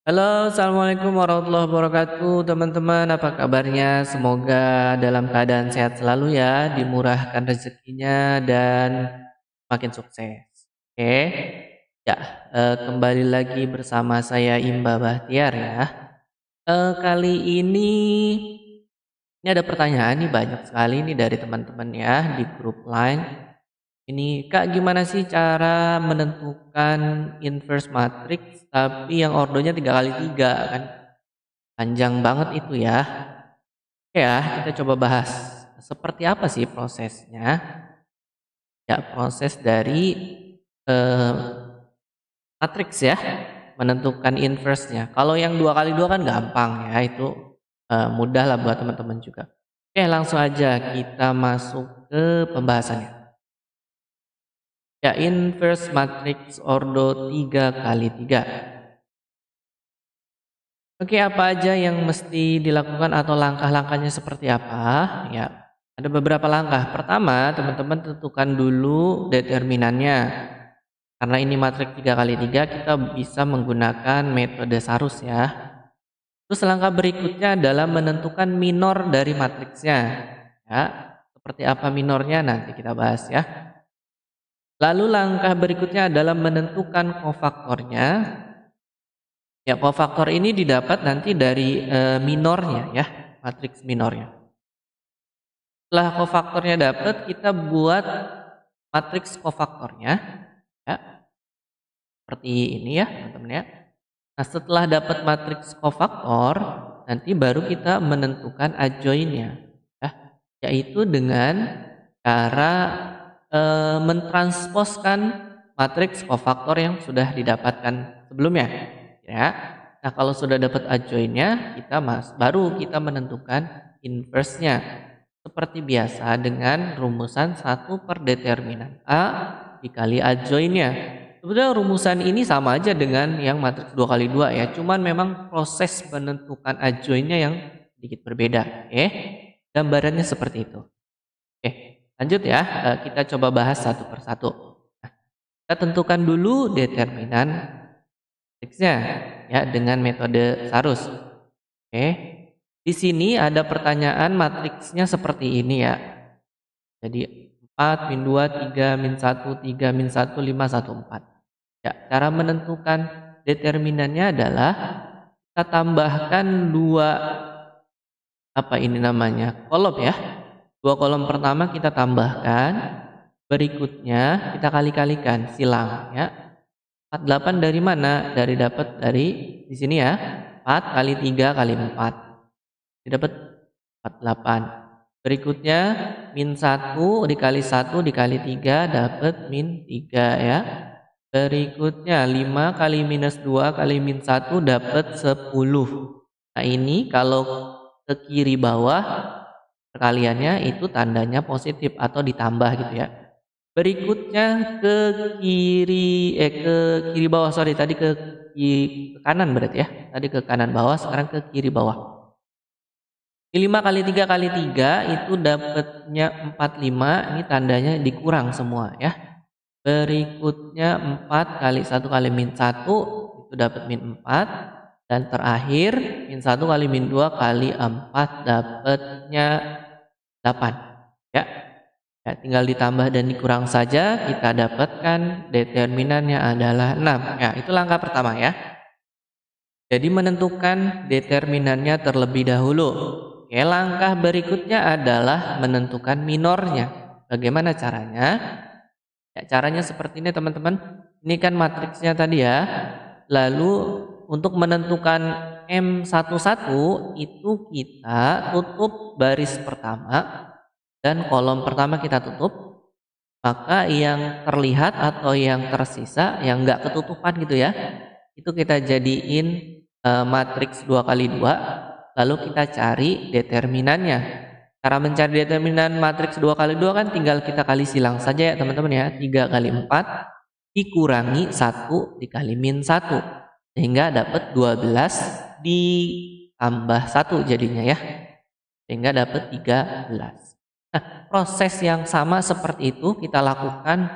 Halo, assalamualaikum warahmatullahi wabarakatuh, teman-teman. Apa kabarnya? Semoga dalam keadaan sehat selalu ya, dimurahkan rezekinya dan makin sukses. Oke, ya, kembali lagi bersama saya Imba Bahtiar ya. Kali ini ada pertanyaan nih banyak sekali nih dari teman-teman ya di grup line. Ini Kak, gimana sih cara menentukan inverse matrix tapi yang ordonya 3 kali 3 kan? Panjang banget itu ya. Oke ya, kita coba bahas seperti apa sih prosesnya? Ya, proses dari eh, matriks ya, menentukan inverse-nya. Kalau yang 2 kali 2 kan gampang ya, itu mudah lah buat teman-teman juga. Oke, langsung aja kita masuk ke pembahasannya. Ya, inverse matrix ordo 3 kali 3. Oke, apa aja yang mesti dilakukan atau langkah-langkahnya seperti apa? Ya, ada beberapa langkah. Pertama, teman-teman tentukan dulu determinannya. Karena ini matriks 3 kali 3, kita bisa menggunakan metode Sarus ya. Terus langkah berikutnya adalah menentukan minor dari matriksnya. Ya, seperti apa minornya nanti kita bahas ya. Lalu langkah berikutnya adalah menentukan kofaktornya. Ya, kofaktor ini didapat nanti dari minornya ya, matriks minornya. Setelah kofaktornya dapat, kita buat matriks kofaktornya ya, seperti ini ya, teman-teman ya. Nah, setelah dapat matriks kofaktor, nanti baru kita menentukan adjoinnya ya, yaitu dengan cara mentransposkan matriks kofaktor yang sudah didapatkan sebelumnya ya. Nah, kalau sudah dapat adjoinnya, baru kita menentukan inverse-nya. Seperti biasa dengan rumusan 1 per determinan A dikali adjoinnya. Sebetulnya rumusan ini sama aja dengan yang matriks 2 kali 2 ya, cuman memang proses menentukan adjoinnya yang sedikit berbeda. Oke, gambarannya seperti itu. Oke, lanjut ya, kita coba bahas satu persatu. Nah, kita tentukan dulu determinan matriksnya ya dengan metode Sarus. Oke, di sini ada pertanyaan matriksnya seperti ini ya. Jadi 4 min 2 3 min 1 3 min 1 5 1 4. Ya, cara menentukan determinannya adalah kita tambahkan dua, apa ini namanya, kolom ya. Dua kolom pertama kita tambahkan, berikutnya kita kali-kalikan silang ya. 48 dari mana? Dari di sini ya. 4 kali 3 kali 4. Dapat 48. Berikutnya min 1 dikali 1 dikali 3 dapat min 3 ya. Berikutnya 5 kali minus 2 kali min 1 dapat 10. Nah, ini kalau ke kiri bawah perkaliannya itu tandanya positif atau ditambah gitu ya. Berikutnya ke kiri bawah, sorry, tadi ke kanan berarti ya. Tadi ke kanan bawah, sekarang ke kiri bawah. 5 kali 3 kali 3 itu dapatnya 45, ini tandanya dikurang semua ya. Berikutnya 4 kali 1 kali min 1 itu dapat min 4. Dan terakhir min 1 kali min 2 kali 4 dapatnya 8 ya. Ya, tinggal ditambah dan dikurang saja, kita dapatkan determinannya adalah 6. Ya, itu langkah pertama ya. Jadi menentukan determinannya terlebih dahulu. Oke, langkah berikutnya adalah menentukan minornya. Bagaimana caranya? Ya, caranya seperti ini teman-teman. Ini kan matriksnya tadi ya. Lalu untuk menentukan M11 itu kita tutup baris pertama dan kolom pertama kita tutup. Maka yang terlihat atau yang tersisa yang nggak ketutupan gitu ya, itu kita jadiin matriks 2 kali 2, lalu kita cari determinannya. Cara mencari determinan matriks 2 kali 2 kan tinggal kita kali silang saja ya teman-teman ya. 3 kali 4 dikurangi 1 dikali min 1, sehingga dapat 12 ditambah 1 jadinya ya, sehingga dapat 13. Nah, proses yang sama seperti itu kita lakukan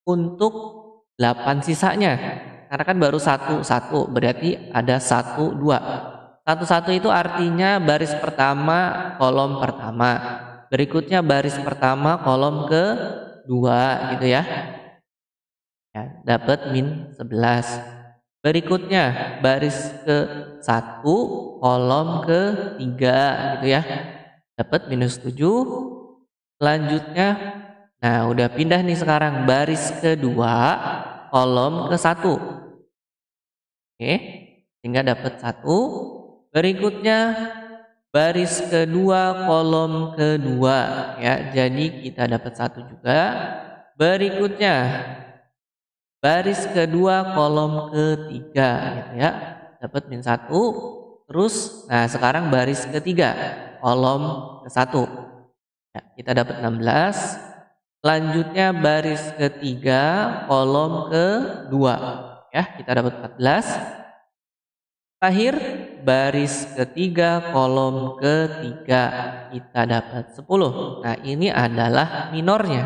untuk 8 sisanya. Karena kan baru satu, berarti ada 1, 2. 1 itu artinya baris pertama, kolom pertama. Berikutnya baris pertama, kolom kedua gitu ya. Ya, dapat min 11. Berikutnya baris ke-1, kolom ke-3 gitu ya. Dapat minus 7. Selanjutnya, nah udah pindah nih sekarang baris kedua, kolom ke-1. Oke, sehingga dapat 1. Berikutnya baris kedua, kolom kedua ya. Jadi kita dapat 1 juga. Berikutnya baris kedua, kolom ketiga gitu ya. Dapat min 1. Terus nah sekarang baris ketiga, kolom ke-1. Ya, kita dapat 16. Selanjutnya baris ketiga, kolom kedua ya, kita dapat 14. Terakhir baris ketiga, kolom ketiga, kita dapat 10. Nah ini adalah minornya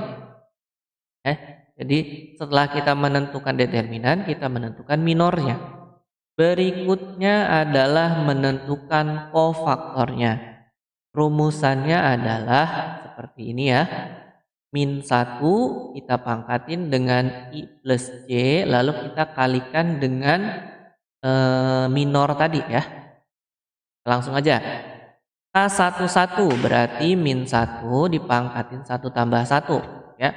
ya. Jadi setelah kita menentukan determinan, kita menentukan minornya. Berikutnya adalah menentukan kofaktornya. Rumusannya adalah seperti ini ya. Min 1 kita pangkatin dengan I plus J, lalu kita kalikan dengan minor tadi ya. Langsung aja. K11 berarti min 1 dipangkatin 1 tambah 1 ya.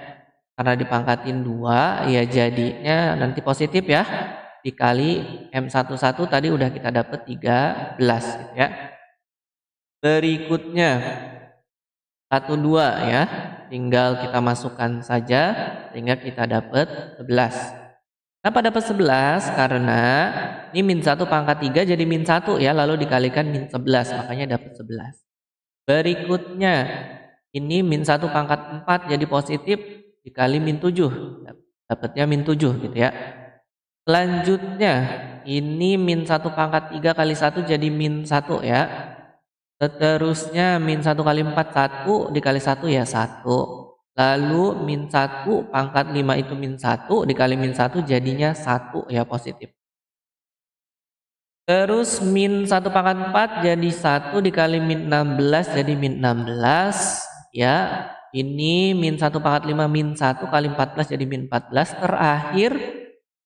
Karena dipangkatin 2 ya jadinya nanti positif ya. Dikali M11 tadi udah kita dapat 13 gitu ya. Berikutnya 12 ya. Tinggal kita masukkan saja sehingga kita dapat 11. Kenapa dapat 11? Karena ini min 1 pangkat 3 jadi min 1 ya, lalu dikalikan min 11, makanya dapat 11. Berikutnya ini min 1 pangkat 4 jadi positif, dikali min 7, dapatnya min 7 gitu ya. Selanjutnya ini min 1 pangkat 3 kali 1 jadi min 1 ya. Seterusnya min 1 kali 4 1 dikali 1 ya 1. Lalu min 1 pangkat 5 itu min 1 dikali min 1 jadinya 1 ya positif. Terus min 1 pangkat 4 jadi 1 dikali min 16 jadi min 16 ya. Ini min 1 pangkat 5 min 1 kali 14 jadi min 14. Terakhir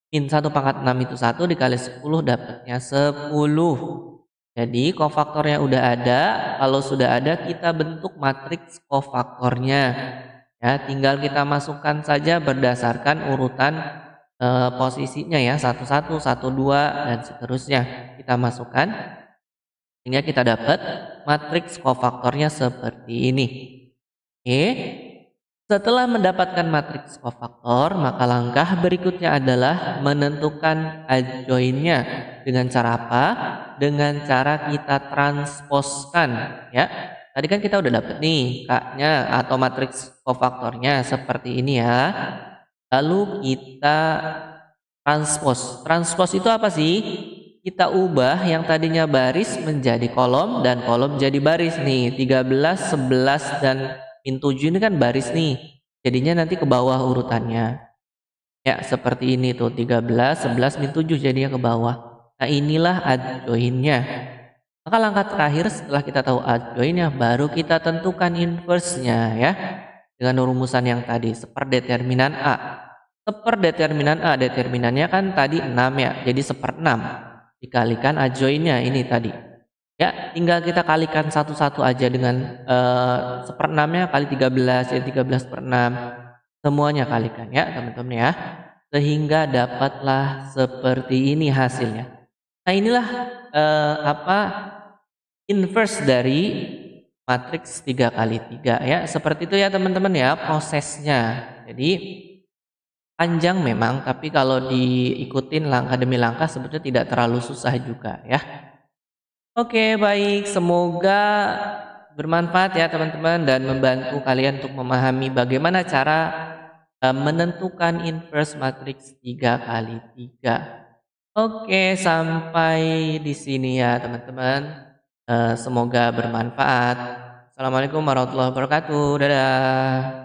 min 1 pangkat 6 itu 1 dikali 10 dapatnya 10. Jadi kofaktornya udah ada. Kalau sudah ada kita bentuk matriks kofaktornya. Ya, tinggal kita masukkan saja berdasarkan urutan posisinya ya, 11, 12 dan seterusnya. Kita masukkan sehingga kita dapat matriks kofaktornya seperti ini. Oke. Setelah mendapatkan matriks kofaktor, maka langkah berikutnya adalah menentukan adjoinnya. Dengan cara apa? Dengan cara kita transposkan ya. Tadi kan kita udah dapet nih K-nya atau matriks kofaktornya seperti ini ya. Lalu kita transpos. Transpos itu apa sih? Kita ubah yang tadinya baris menjadi kolom dan kolom jadi baris nih. 13, 11 dan min 7 ini kan baris nih. Jadinya nanti ke bawah urutannya. Ya, seperti ini tuh 13, 11, min 7 jadinya ke bawah. Nah, inilah adjoinnya. Maka langkah terakhir setelah kita tahu adjoinnya baru kita tentukan inverse-nya ya. Dengan rumusan yang tadi seperdeterminan A. Seperdeterminan A, determinannya kan tadi 6 ya. Jadi 1/6 dikalikan adjoinnya ini tadi. Ya, tinggal kita kalikan satu-satu aja dengan 1/6-nya kali 13 ya 13/6. Semuanya kalikan ya teman-teman ya. Sehingga dapatlah seperti ini hasilnya. Nah, inilah inverse dari matriks 3 kali 3 ya. Seperti itu ya teman-teman ya prosesnya. Jadi panjang memang, tapi kalau diikutin langkah demi langkah sebetulnya tidak terlalu susah juga ya. Oke, baik, semoga bermanfaat ya teman-teman dan membantu kalian untuk memahami bagaimana cara menentukan inverse matriks 3 kali 3. Oke, sampai di sini ya teman-teman. Semoga bermanfaat. Assalamualaikum warahmatullahi wabarakatuh. Dadah.